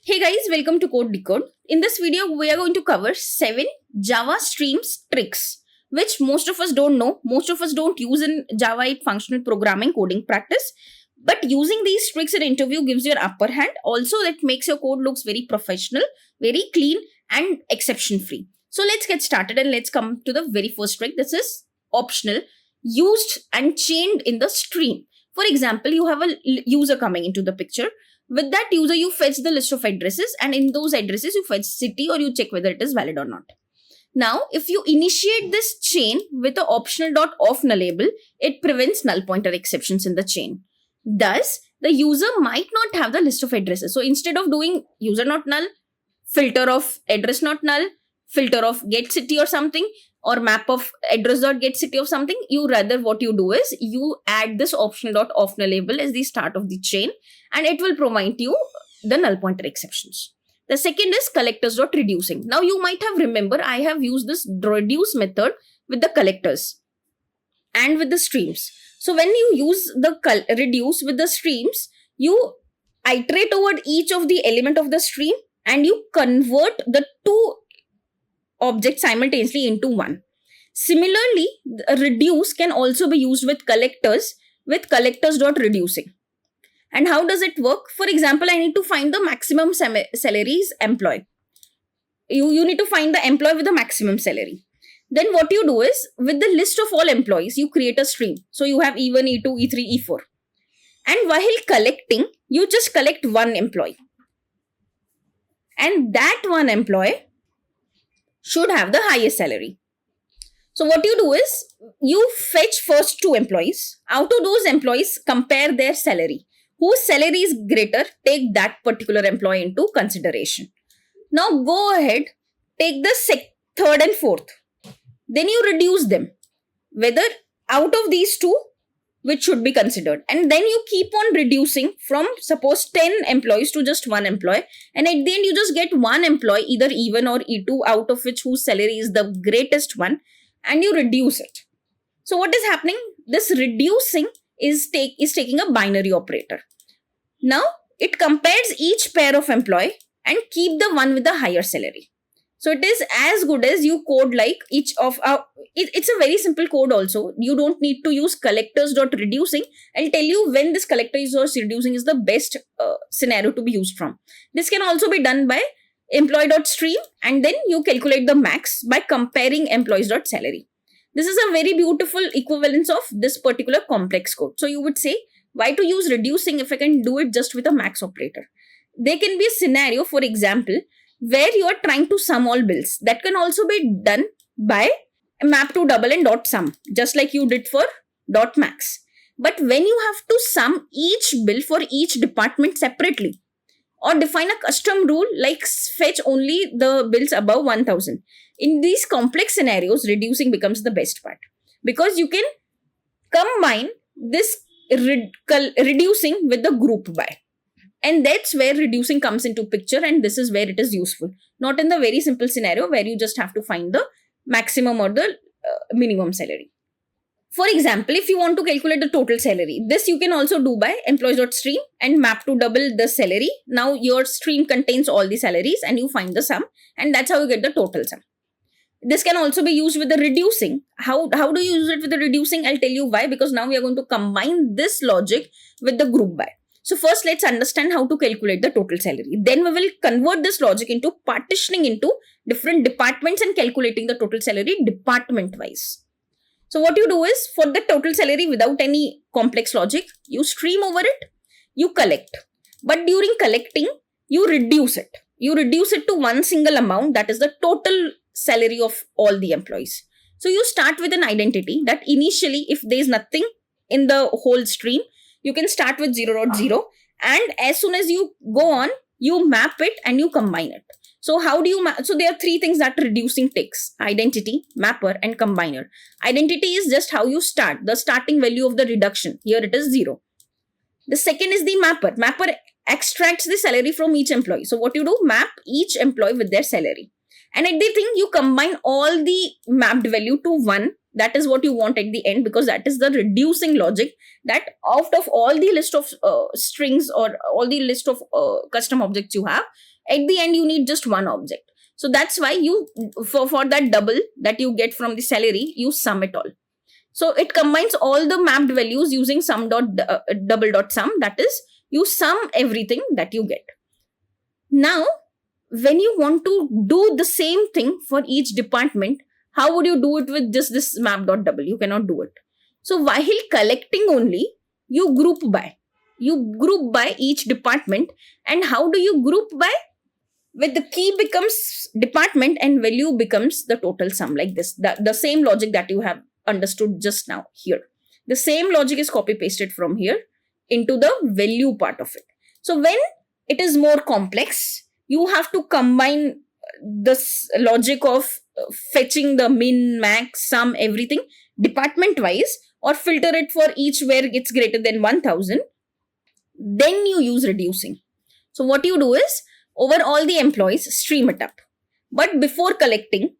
Hey guys, welcome to Code Decode. In this video, we are going to cover 7 Java Streams tricks, which most of us don't know. Most of us don't use in Java 8 functional programming coding practice. But using these tricks in interview gives you an upper hand. Also, that makes your code looks very professional, very clean, and exception free. So let's get started and let's come to the very first trick. This is optional, used and chained in the stream. For example, you have a user coming into the picture. With that user, you fetch the list of addresses, and in those addresses, you fetch city or you check whether it is valid or not. Now, if you initiate this chain with the optional.off nullable, it prevents null pointer exceptions in the chain. Thus, the user might not have the list of addresses. So instead of doing user not null, filter of address not null, filter of get city or something, or map of address.get city of something, you rather what you do is you add this optional.off nullable as the start of the chain, and it will provide you the null pointer exceptions. The second is collectors.reducing. Now you might have remember I have used this reduce method with the collectors and with the streams. So when you use the reduce with the streams, you iterate over each of the element of the stream and you convert the two objects simultaneously into one. Similarly, reduce can also be used with collectors.reducing. And how does it work? For example, I need to find the maximum salaries employee. You need to find the employee with the maximum salary. Then what you do is, with the list of all employees, you create a stream. So you have E1, E2, E3, E4. And while collecting, you just collect one employee. And that one employee should have the highest salary. So what you do is, you fetch first two employees. Out of those employees, compare their salary. Whose salary is greater, take that particular employee into consideration. Now go ahead, take the third and fourth. Then you reduce them. Whether out of these two, which should be considered. And then you keep on reducing from suppose 10 employees to just one employee. And at the end, you just get one employee, either E1 or E2, out of which whose salary is the greatest one. And you reduce it. So what is happening? This reducing is taking a binary operator. Now, it compares each pair of employee and keep the one with the higher salary. So it is as good as you code like each of it's a very simple code also. You don't need to use collectors.reducing. I'll tell you when this collectors.reducing is the best scenario to be used from. This can also be done by employee.stream, and then you calculate the max by comparing employees.salary. This is a very beautiful equivalence of this particular complex code. So you would say, why to use reducing if I can do it just with a max operator? There can be a scenario, for example, where you are trying to sum all bills. That can also be done by map to double and dot sum, just like you did for dot max. But when you have to sum each bill for each department separately, or define a custom rule like fetch only the bills above 1000. In these complex scenarios, reducing becomes the best part, because you can combine this reducing with the group by. And that's where reducing comes into picture, and this is where it is useful. Not in the very simple scenario where you just have to find the maximum or the minimum salary. For example, if you want to calculate the total salary, this you can also do by employees.stream and map to double the salary. Now your stream contains all the salaries and you find the sum, and that's how you get the total sum. This can also be used with the reducing. How do you use it with the reducing? I'll tell you why, because now we are going to combine this logic with the group by. So first let's understand how to calculate the total salary. Then we will convert this logic into partitioning into different departments and calculating the total salary department wise. So what you do is, for the total salary without any complex logic, you stream over it, you collect. But during collecting, you reduce it. You reduce it to one single amount, that is the total salary of all the employees. So you start with an identity that initially, if there is nothing in the whole stream, you can start with 0.0, and as soon as you go on, you map it and you combine it. So how do you so there are three things that reducing takes: identity, mapper, and combiner. Identity is just how you start, the starting value of the reduction. Here it is 0. The second is the mapper. Mapper extracts the salary from each employee. So what you do, map each employee with their salary. And at the thing, you combine all the mapped value to one That is what you want at the end, because that is the reducing logic, that out of all the list of strings or all the list of custom objects you have, at the end you need just one object. So that's why you, for that double that you get from the salary, you sum it all. So it combines all the mapped values using sum dot double dot sum. That is, you sum everything that you get. Now, when you want to do the same thing for each department, how would you do it with just this map dot double? You cannot do it. So while collecting only, you group by. You group by each department. And how do you group by? With the key becomes department and value becomes the total sum, like this. The same logic that you have understood just now here. The same logic is copy pasted from here into the value part of it. So when it is more complex, you have to combine this logic of fetching the min, max, sum, everything department wise, or filter it for each where it's greater than 1000. Then you use reducing. So what you do is, over all the employees, stream it up. But before collecting,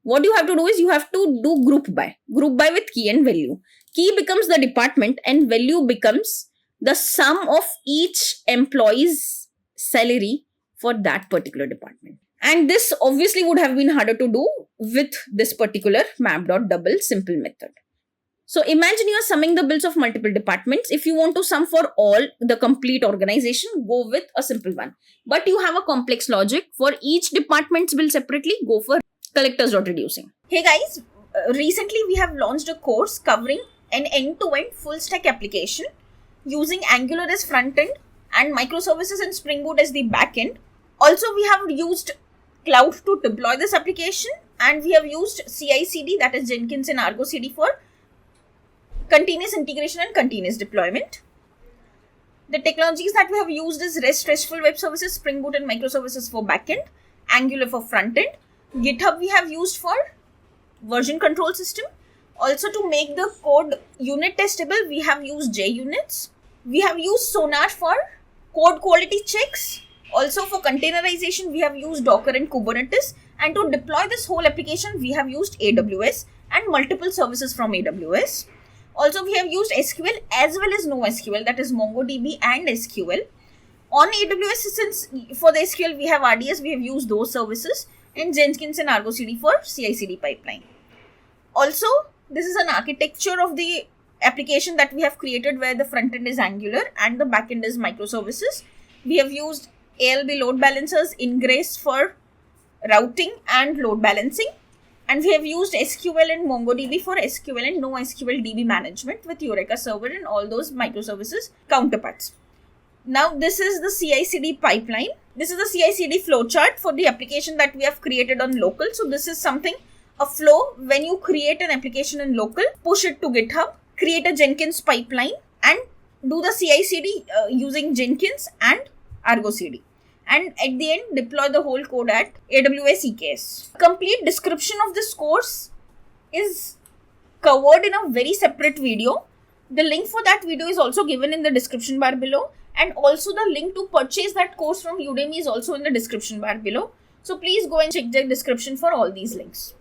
what you have to do is you have to do group by with key and value. Key becomes the department and value becomes the sum of each employee's salary for that particular department. And this obviously would have been harder to do with this particular map.double simple method. So imagine you are summing the bills of multiple departments. If you want to sum for all the complete organization, go with a simple one. But you have a complex logic. For each department's bill separately, go for collectors.reducing. Hey guys, recently we have launched a course covering an end-to-end full stack application using Angular as front end and microservices and Spring Boot as the back end. Also, we have used Cloud to deploy this application, and we have used CI/CD, that is Jenkins and Argo CD, for continuous integration and continuous deployment. The technologies that we have used is RESTful web services, Spring Boot and microservices for backend, Angular for front end. GitHub we have used for version control system. Also, to make the code unit testable, we have used JUnits. We have used Sonar for code quality checks. Also, for containerization, we have used Docker and Kubernetes. And to deploy this whole application, we have used AWS and multiple services from AWS. Also, we have used SQL as well as NoSQL, that is MongoDB and SQL. On AWS, since for the SQL we have RDS, we have used those services, and Jenkins and Argo CD for CI/CD pipeline. Also, this is an architecture of the application that we have created where the front end is Angular and the back end is microservices. We have used ALB load balancers, Ingress for routing and load balancing. And we have used SQL and MongoDB for SQL and NoSQL DB management with Eureka Server and all those microservices counterparts. Now, this is the CI/CD pipeline. This is the CI/CD flowchart for the application that we have created on local. So this is something, a flow when you create an application in local, push it to GitHub, create a Jenkins pipeline and do the CI/CD using Jenkins and Argo CD. And at the end, deploy the whole code at AWS EKS. Complete description of this course is covered in a very separate video. The link for that video is also given in the description bar below. And also the link to purchase that course from Udemy is also in the description bar below. So please go and check the description for all these links.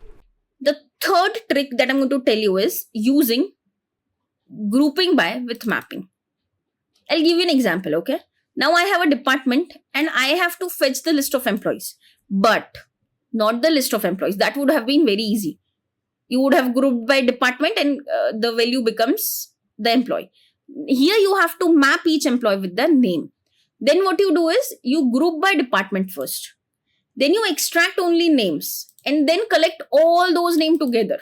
The third trick that I'm going to tell you is using grouping by with mapping. I'll give you an example, okay? Now I have a department and I have to fetch the list of employees, but not the list of employees. That would have been very easy. You would have grouped by department and the value becomes the employee. Here you have to map each employee with the name. Then what you do is you group by department first. Then you extract only names and then collect all those names together.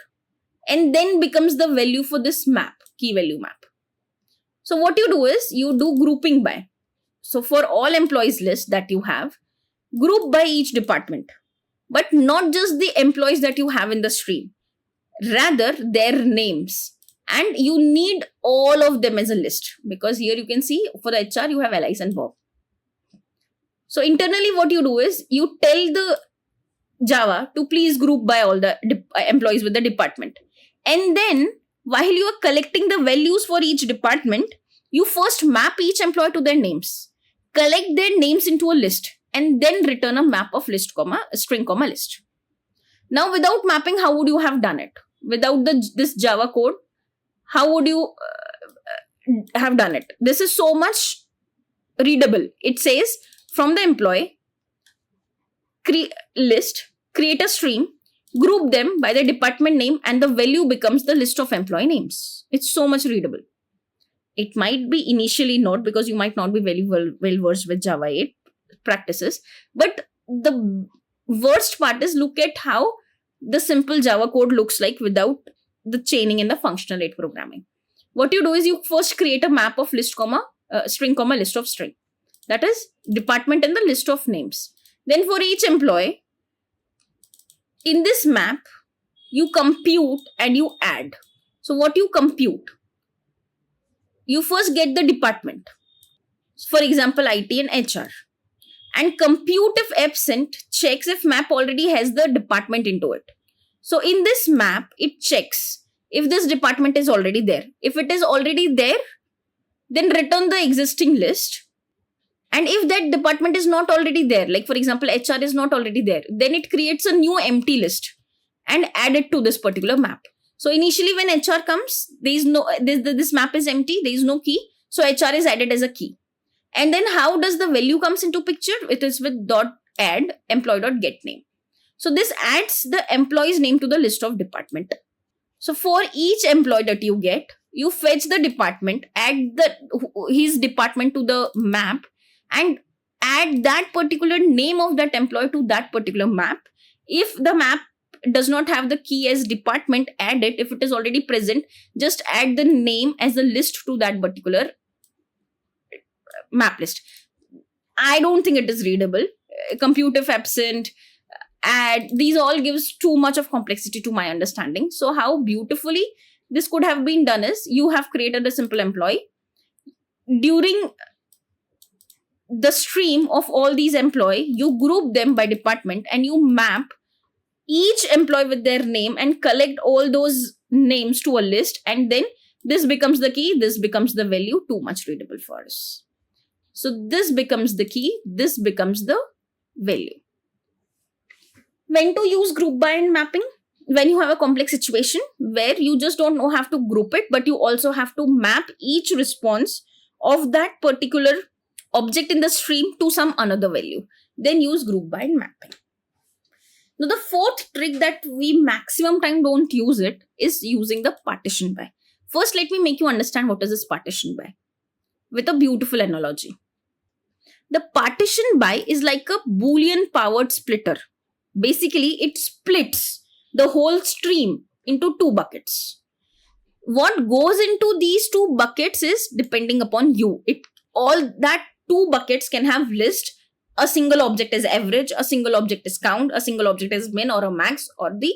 And then becomes the value for this map, key value map. So what you do is you do grouping by. So for all employees list that you have, group by each department, but not just the employees that you have in the stream, rather their names. And you need all of them as a list, because here you can see for the HR you have Alice and Bob. So internally what you do is you tell the Java to please group by all the employees with the department. And then while you are collecting the values for each department, you first map each employee to their names. Collect their names into a list and then return a map of list, string, list. Now, without mapping, how would you have done it? without this Java code, how would you have done it? This is so much readable. It says from the employee list, create a stream, group them by the department name, and the value becomes the list of employee names. It's so much readable. It might be initially not, because you might not be very well versed with Java 8 practices. But the worst part is, look at how the simple Java code looks like without the chaining in the functional 8 programming. What you do is you first create a map of list string list of string. That is department and the list of names. Then for each employee, in this map, you compute and you add. So what you compute? You first get the department. For example, IT and HR. And compute if absent checks if map already has the department into it. So in this map, it checks if this department is already there. If it is already there, then return the existing list. And if that department is not already there, like for example, HR is not already there, then it creates a new empty list and add it to this particular map. So initially when HR comes, there is no, this map is empty, there is no key. So HR is added as a key. And then how does the value comes into picture? It is with .add employee.getName. So this adds the employee's name to the list of department. So for each employee that you get, you fetch the department, add his department to the map, and add that particular name of that employee to that particular map. If the map does not have the key as department, add it. If it is already present, just add the name as a list to that particular map list. I don't think it is readable. Compute if absent, add, these all gives too much of complexity to my understanding. So how beautifully this could have been done is, you have created a simple employee. During the stream of all these employees, you group them by department and you map each employee with their name and collect all those names to a list, and then this becomes the key, this becomes the value. Too much readable for us. So this becomes the key, this becomes the value. When to use group by and mapping? When you have a complex situation where you just don't know how to group it, but you also have to map each response of that particular object in the stream to some another value. Then use group by and mapping. Now the fourth trick that we maximum time don't use it is using the partition by. First, let me make you understand what is this partition by with a beautiful analogy. The partition by is like a Boolean powered splitter. Basically, it splits the whole stream into two buckets. What goes into these two buckets is depending upon you. All that two buckets can have list. A single object is average, a single object is count, a single object is min or a max, or the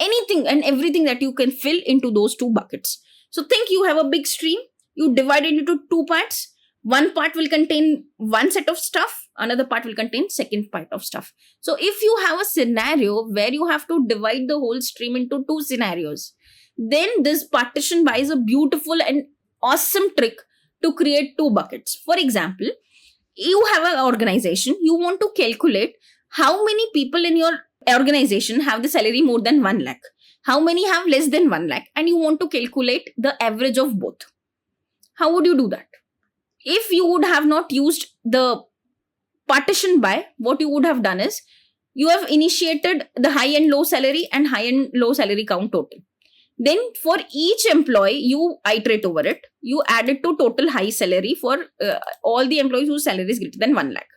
anything and everything that you can fill into those two buckets. So think you have a big stream, you divide it into two parts. One part will contain one set of stuff, another part will contain second part of stuff. So if you have a scenario where you have to divide the whole stream into two scenarios, then this partition by is a beautiful and awesome trick to create two buckets. For example, you have an organization, you want to calculate how many people in your organization have the salary more than 1 lakh, how many have less than 1 lakh, and you want to calculate the average of both. How would you do that? If you would have not used the partition by, what you would have done is, you have initiated the high and low salary and high and low salary count total. Then for each employee, you iterate over it. You add it to total high salary for all the employees whose salary is greater than 1 lakh.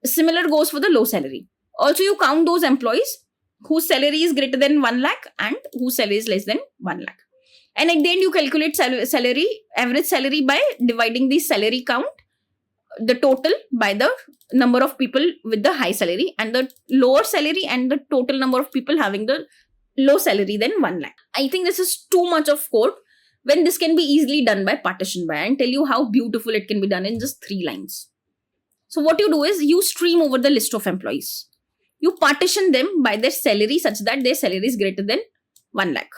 Similar goes for the low salary. Also, you count those employees whose salary is greater than 1 lakh and whose salary is less than 1 lakh. And at the end, you calculate average salary by dividing the salary count, the total, by the number of people with the high salary, and the lower salary and the total number of people having the low salary than 1 lakh. I think this is too much of code when this can be easily done by partition by, and tell you how beautiful it can be done in just 3 lines. So what you do is, you stream over the list of employees. You partition them by their salary such that their salary is greater than 1 lakh.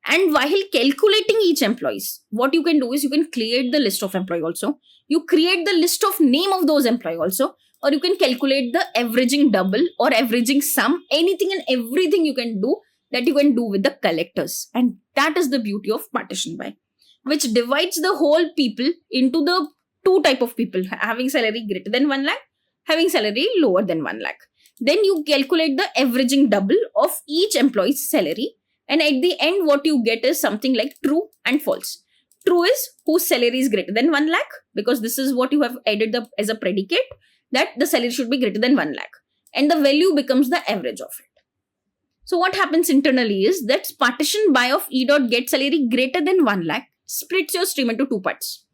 And while calculating each employees, what you can do is, you can create the list of employee also. You create the list of name of those employee also, or you can calculate the averaging double or averaging sum. Anything and everything you can do that you can do with the collectors. And that is the beauty of partition by, which divides the whole people into the two type of people, having salary greater than 1 lakh, having salary lower than 1 lakh. Then you calculate the averaging double of each employee's salary. And at the end, what you get is something like true and false. True is whose salary is greater than 1 lakh, because this is what you have added as a predicate, that the salary should be greater than 1 lakh. And the value becomes the average of it. So what happens internally is that partition by of E dot get salary greater than 1 lakh splits your stream into two parts,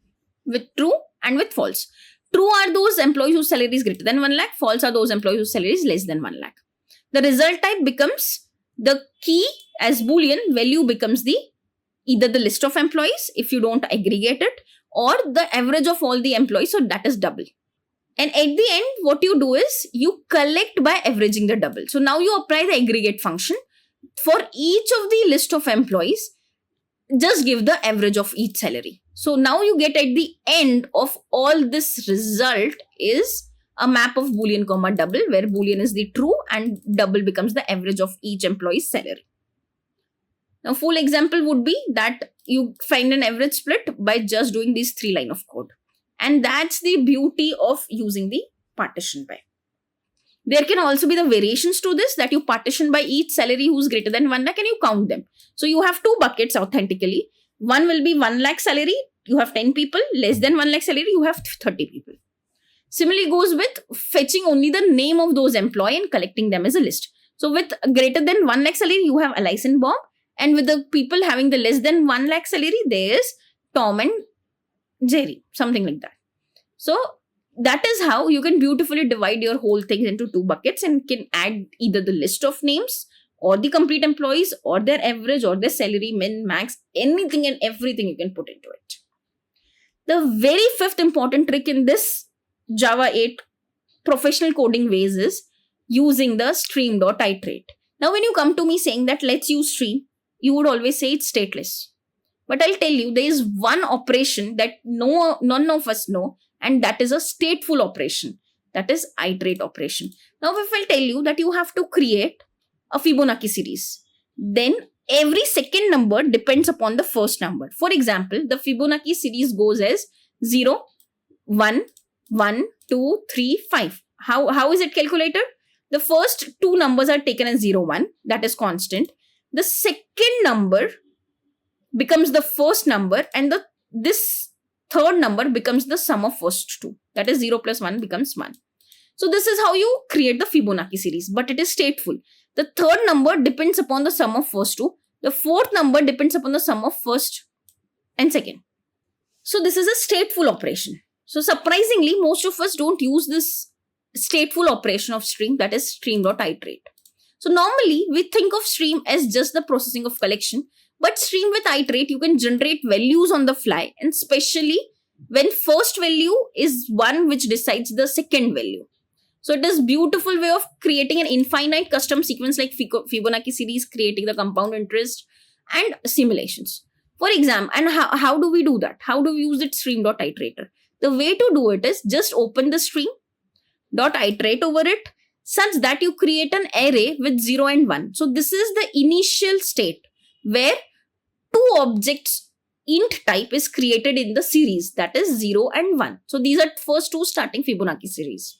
with true and with false. True are those employees whose salary is greater than 1 lakh. False are those employees whose salary is less than 1 lakh. The result type becomes the key as boolean. Value becomes the either the list of employees if you don't aggregate it, or the average of all the employees, so that is double. And at the end, what you do is you collect by averaging the double. So now you apply the aggregate function. For each of the list of employees, just give the average of each salary. So now you get at the end of all this result is a map of boolean comma double, where boolean is the true and double becomes the average of each employee's salary. Now full example would be that you find an average split by just doing these 3 lines of code. And that's the beauty of using the partition by. There can also be the variations to this, that you partition by each salary who's greater than 1 lakh and you count them. So you have 2 buckets authentically. One will be 1 lakh salary, you have 10 people. Less than 1 lakh salary, you have 30 people. Similarly goes with fetching only the name of those employee and collecting them as a list. So with greater than 1 lakh salary, you have Alice and Bob. And with the people having the less than 1 lakh salary, there is Tom and Jerry, something like that. So that is how you can beautifully divide your whole thing into 2 buckets and can add either the list of names or the complete employees or their average or their salary, min, max, anything and everything you can put into it. The very 5th important trick in this Java 8 professional coding ways is using the stream.iterate. Now when you come to me saying that let's use stream, you would always say it's stateless. But I'll tell you, there is one operation that none of us know, and that is a stateful operation. That is iterate operation. Now, if I'll tell you that you have to create a Fibonacci series, then every second number depends upon the first number. For example, the Fibonacci series goes as 0, 1, 1, 2, 3, 5. How is it calculated? The first 2 numbers are taken as 0, 1. That is constant. The second number becomes the first number, and this third number becomes the sum of first 2. That is 0 plus 1 becomes 1. So this is how you create the Fibonacci series, but it is stateful. The third number depends upon the sum of first 2. The fourth number depends upon the sum of first and second. So this is a stateful operation. So surprisingly, most of us don't use this stateful operation of stream, that is stream.iterate. So normally we think of stream as just the processing of collection, but stream with iterate, you can generate values on the fly, and especially when first value is one which decides the second value. So it is beautiful way of creating an infinite custom sequence like Fibonacci series, creating the compound interest and simulations. For example, and how do we do that? How do we use it stream.iterator? The way to do it is just open the stream.iterate over it such that you create an array with 0 and 1. So this is the initial state where 2 objects int type is created in the series, that is 0 and 1. So these are first 2 starting Fibonacci series.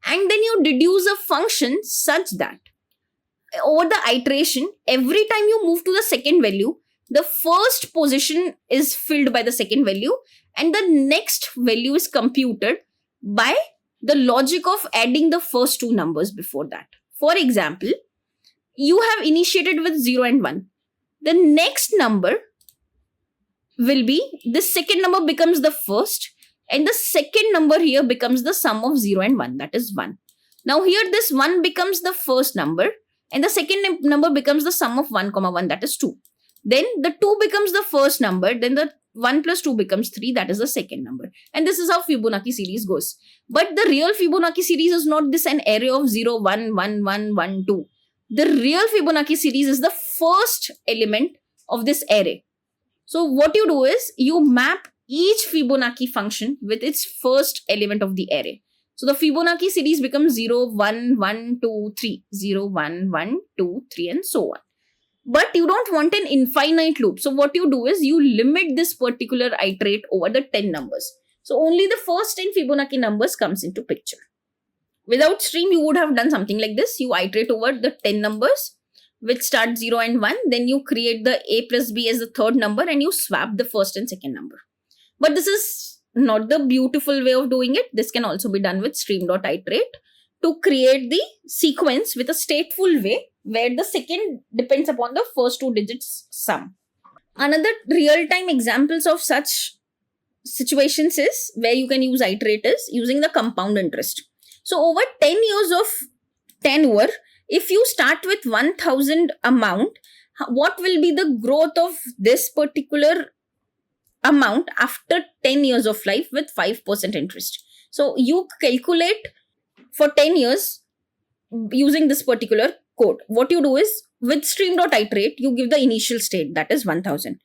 And then you deduce a function such that over the iteration, every time you move to the second value, the first position is filled by the second value and the next value is computed by the logic of adding the first 2 numbers before that. For example, you have initiated with 0 and 1. The next number will be, the second number becomes the first, and the second number here becomes the sum of 0 and 1, that is 1. Now here this 1 becomes the first number, and the second number becomes the sum of 1, 1, that is 2. Then the 2 becomes the first number, then the 1 plus 2 becomes 3, that is the second number. And this is how Fibonacci series goes. But the real Fibonacci series is not this an array of 0, 1, 1, 1, 1, 2. The real Fibonacci series is the first element of this array. So what you do is you map each Fibonacci function with its first element of the array. So the Fibonacci series becomes 0, 1, 1, 2, 3, 0, 1, 1, 2, 3 and so on. But you don't want an infinite loop. So what you do is you limit this particular iterate over the 10 numbers. So only the first 10 Fibonacci numbers comes into picture. Without stream, you would have done something like this. You iterate over the 10 numbers which start 0 and 1. Then you create the a plus b as the third number and you swap the first and second number. But this is not the beautiful way of doing it. This can also be done with stream.iterate to create the sequence with a stateful way where the second depends upon the first two digits sum. Another real-time examples of such situations is where you can use iterators using the compound interest. So over 10 years of tenure, if you start with 1000 amount, what will be the growth of this particular amount after 10 years of life with 5% interest? So you calculate for 10 years using this particular code. What you do is with stream.iterate, you give the initial state, that is 1000.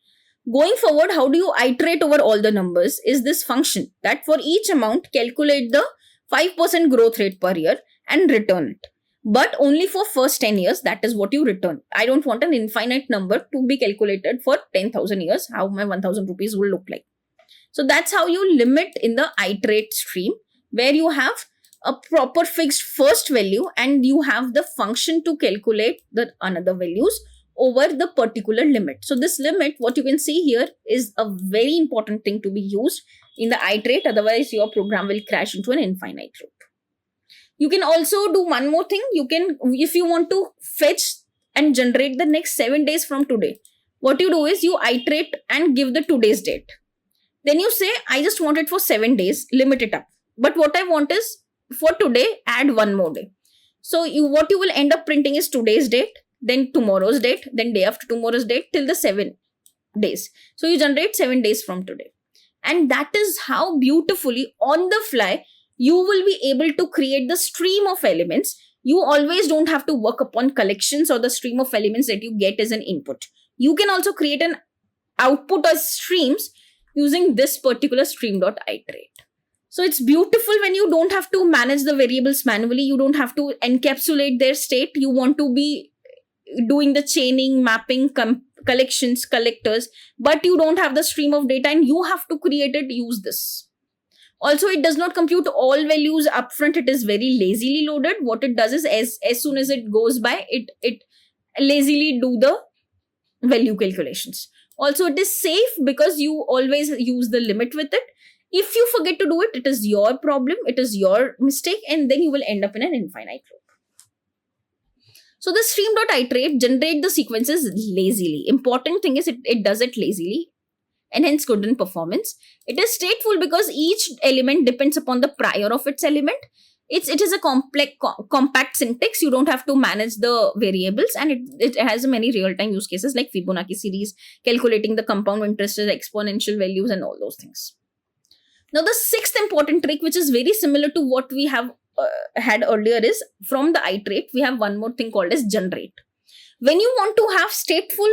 Going forward, how do you iterate over all the numbers is this function that for each amount calculate the 5% growth rate per year and return it. But only for first 10 years, that is what you return. I don't want an infinite number to be calculated for 10,000 years, how my 1000 rupees will look like. So that's how you limit in the iterate stream, where you have a proper fixed first value and you have the function to calculate the another values over the particular limit. So this limit, what you can see here, is a very important thing to be used in the iterate, otherwise your program will crash into an infinite loop. You can also do one more thing. You can, if you want to fetch and generate the next 7 days from today, what you do is you iterate and give the today's date. Then you say, I just want it for 7 days, limit it up. But what I want is for today, add one more day. So what you will end up printing is today's date, then tomorrow's date, then day after tomorrow's date till the 7 days. So you generate 7 days from today. And that is how beautifully on the fly, you will be able to create the stream of elements. You always don't have to work upon collections or the stream of elements that you get as an input. You can also create an output as streams using this particular stream.iterate. So it's beautiful when you don't have to manage the variables manually. You don't have to encapsulate their state. You want to be doing the chaining, mapping, collections, collectors, but you don't have the stream of data and you have to create it, use this. Also, it does not compute all values upfront. It is very lazily loaded. What it does is as soon as it goes by, it lazily do the value calculations. Also, it is safe because you always use the limit with it. If you forget to do it, it is your problem. It is your mistake and then you will end up in an infinite loop. So the stream.iterate generate the sequences lazily. Important thing is it does it lazily and hence good in performance. It is stateful because each element depends upon the prior of its element. It is a compact syntax. You don't have to manage the variables and it has many real-time use cases like Fibonacci series, calculating the compound interest, exponential values and all those things. Now the sixth important trick, which is very similar to what we have had earlier, is from the iterate, we have one more thing called as generate. When you want to have stateful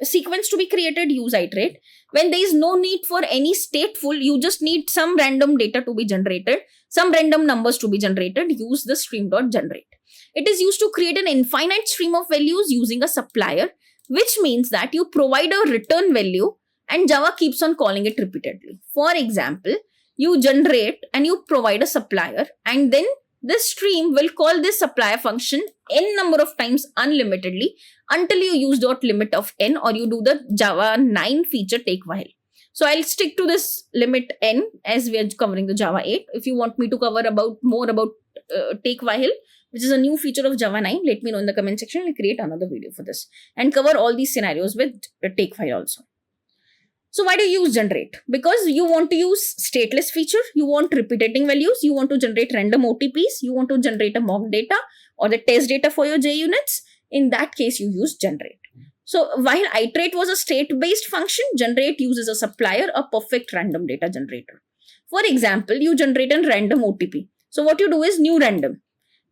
sequence to be created, use iterate. When there is no need for any stateful, you just need some random data to be generated, some random numbers to be generated, use the stream.generate. It is used to create an infinite stream of values using a supplier, which means that you provide a return value and Java keeps on calling it repeatedly. For example, you generate and you provide a supplier and then the stream will call this supplier function n number of times unlimitedly until you use limit of n or you do the Java 9 feature take while. So I'll stick to this limit n as we are covering the Java 8. If you want me to cover more about take while, which is a new feature of Java 9, let me know in the comment section. I'll create another video for this and cover all these scenarios with take while also. So why do you use generate? Because you want to use stateless feature, you want repeating values, you want to generate random OTPs, you want to generate a mock data or the test data for your JUnits. In that case, you use generate. So while iterate was a state-based function, generate uses a supplier, a perfect random data generator. For example, you generate a random OTP. So what you do is new random,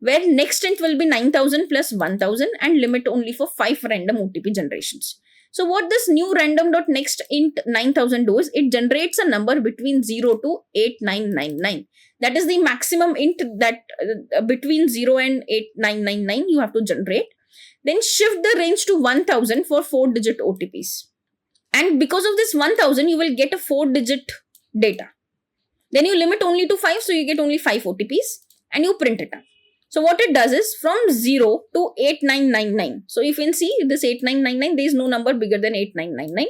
where next int will be 9000 plus 1000 and limit only for 5 random OTP generations. So what this new random.next int 9000 does, it generates a number between 0 to 8999. That is the maximum int that between 0 and 8999 you have to generate. Then shift the range to 1000 for 4-digit OTPs. And because of this 1000, you will get a 4-digit data. Then you limit only to 5, so you get only 5 OTPs and you print it out. So what it does is from 0 to 8999. So if you can see this 8999, there is no number bigger than 8999.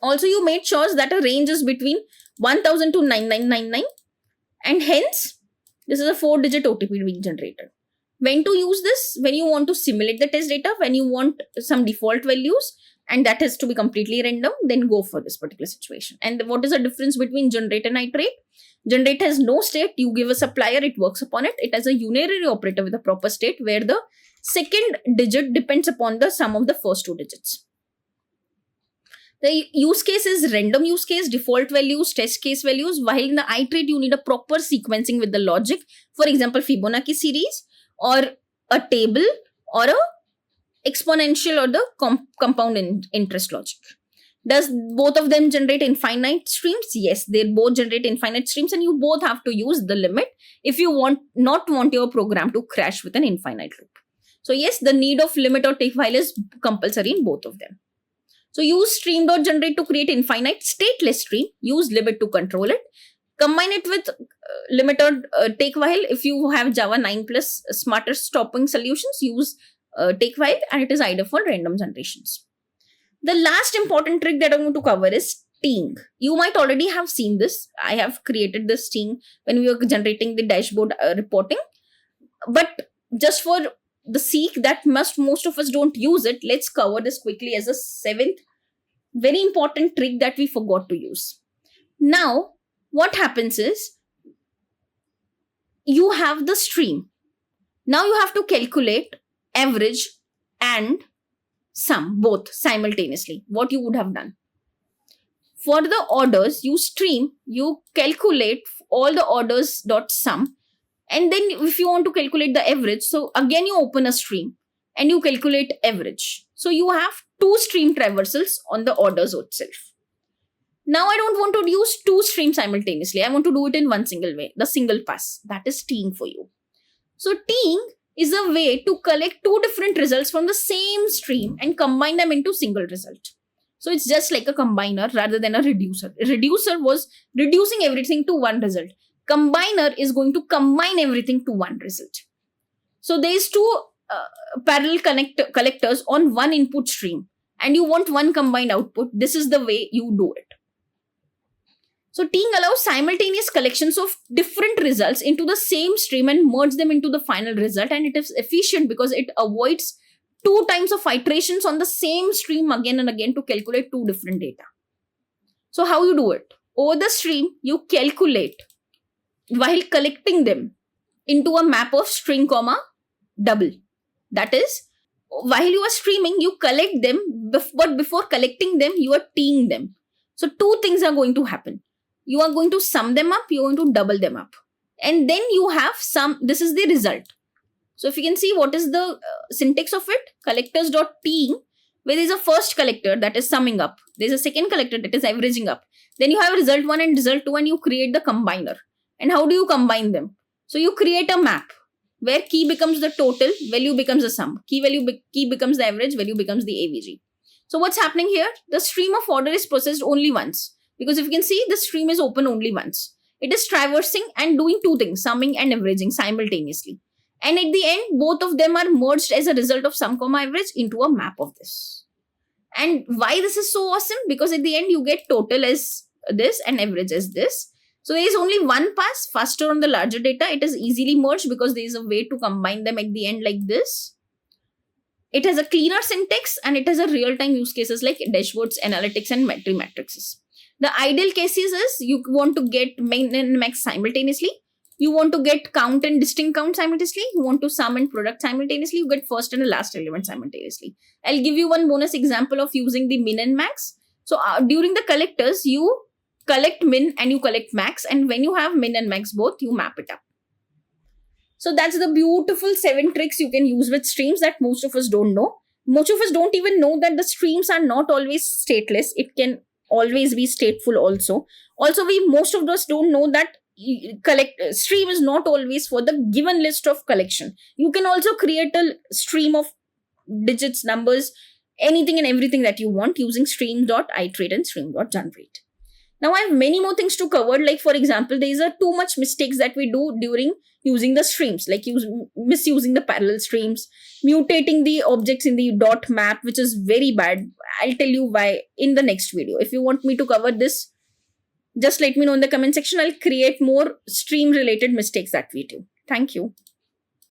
Also, you made sure that a range is between 1000 to 9999, and hence this is a 4-digit OTP being generated. When to use this? When you want to simulate the test data, when you want some default values, and that has to be completely random, then go for this particular situation. And what is the difference between generate and iterate? Generate has no state. You give a supplier, it works upon it. It has a unary operator with a proper state where the second digit depends upon the sum of the first 2 digits. The use case is random use case, default values, test case values, while in the iterate you need a proper sequencing with the logic. For example, Fibonacci series or a table or a exponential or the compound interest logic. Does both of them generate infinite streams? Yes, they both generate infinite streams, and you both have to use the limit if you not want your program to crash with an infinite loop. So yes, the need of limit or take while is compulsory in both of them. So use stream.generate to create infinite stateless stream. Use limit to control it. Combine it with limit or take while. If you have Java 9 plus smarter stopping solutions, use take while, and it is either for random generations. The last important trick that I'm going to cover is teeing. You might already have seen this. I have created this teeing when we were generating the dashboard reporting. But just for the sake that most of us don't use it, let's cover this quickly as a 7th very important trick that we forgot to use. Now, what happens is you have the stream. Now you have to calculate average and sum both simultaneously. What you would have done. For the orders, you stream, you calculate all the orders dot sum. And then if you want to calculate the average, so again you open a stream and you calculate average. So you have 2 stream traversals on the orders itself. Now I don't want to use 2 streams simultaneously. I want to do it in one single way, the single pass. That is teeing for you. So teeing is a way to collect 2 different results from the same stream and combine them into single result. So it's just like a combiner rather than a reducer. A reducer was reducing everything to one result. Combiner is going to combine everything to one result. So there is 2 parallel collectors on one input stream, and you want one combined output. This is the way you do it. So teeing allows simultaneous collections of different results into the same stream and merge them into the final result, and it is efficient because it avoids 2 times of iterations on the same stream again and again to calculate 2 different data. So how you do it? Over the stream, you calculate while collecting them into a map of string comma double. That is, while you are streaming, you collect them, but before collecting them, you are teeing them. So 2 things are going to happen. You are going to sum them up, you are going to double them up. And then you have sum, this is the result. So if you can see what is the syntax of it, collectors.teeing, where there is a first collector that is summing up. There is a second collector that is averaging up. Then you have result 1 and result 2 and you create the combiner. And how do you combine them? So you create a map where key becomes the total, value becomes the sum. Key becomes the average, value becomes the AVG. So what's happening here? The stream of order is processed only once. Because if you can see, the stream is open only once. It is traversing and doing 2 things, summing and averaging simultaneously. And at the end, both of them are merged as a result of sum comma average into a map of this. And why this is so awesome? Because at the end, you get total as this and average as this. So there is only one pass, faster on the larger data. It is easily merged because there is a way to combine them at the end like this. It has a cleaner syntax and it has a real-time use cases like dashboards, analytics, and matrices. The ideal cases is you want to get min and max simultaneously. You want to get count and distinct count simultaneously. You want to sum and product simultaneously. You get first and the last element simultaneously. I'll give you one bonus example of using the min and max. So during the collectors, you collect min and you collect max, and when you have min and max both, you map it up. So that's the beautiful 7 tricks you can use with streams that most of us don't know. Most of us don't even know that the streams are not always stateless. It can always be stateful also. Also, most of us don't know that stream is not always for the given list of collection. You can also create a stream of digits, numbers, anything and everything that you want using stream.iterate and stream.generate. Now I have many more things to cover. Like for example, there is a too much mistakes that we do during using the streams, like misusing the parallel streams, mutating the objects in the dot map, which is very bad. I'll tell you why in the next video. If you want me to cover this, just let me know in the comment section. I'll create more stream related mistakes that we do. Thank you.